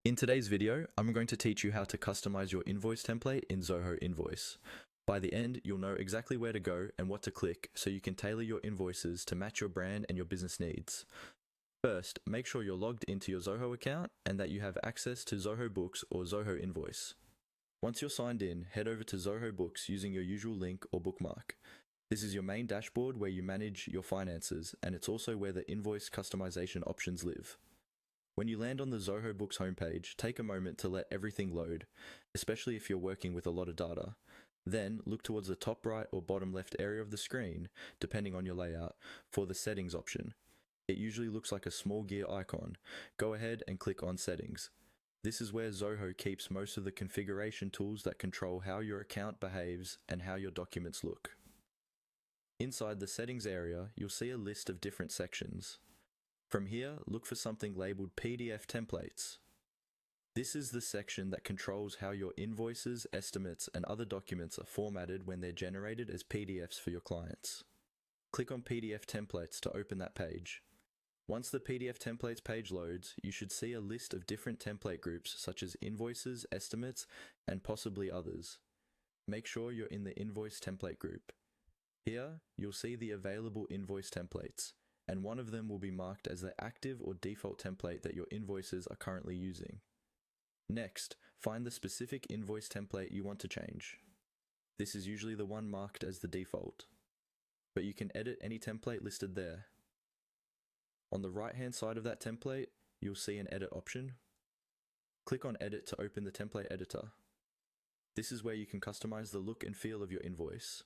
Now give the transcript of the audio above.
In today's video, I'm going to teach you how to customize your invoice template in Zoho Invoice. By the end, you'll know exactly where to go and what to click so you can tailor your invoices to match your brand and your business needs. First, make sure you're logged into your Zoho account and that you have access to Zoho Books or Zoho Invoice. Once you're signed in, head over to Zoho Books using your usual link or bookmark. This is your main dashboard where you manage your finances, and it's also where the invoice customization options live. When you land on the Zoho Books homepage, take a moment to let everything load, especially if you're working with a lot of data. Then, look towards the top right or bottom left area of the screen, depending on your layout, for the Settings option. It usually looks like a small gear icon. Go ahead and click on Settings. This is where Zoho keeps most of the configuration tools that control how your account behaves and how your documents look. Inside the Settings area, you'll see a list of different sections. From here, look for something labeled PDF templates. This is the section that controls how your invoices, estimates, and other documents are formatted when they're generated as PDFs for your clients. Click on PDF templates to open that page. Once the PDF templates page loads, you should see a list of different template groups such as invoices, estimates, and possibly others. Make sure you're in the invoice template group. Here, you'll see the available invoice templates, and one of them will be marked as the active or default template that your invoices are currently using. Next, find the specific invoice template you want to change. This is usually the one marked as the default, but you can edit any template listed there. On the right-hand side of that template, you'll see an edit option. Click on Edit to open the template editor. This is where you can customize the look and feel of your invoice.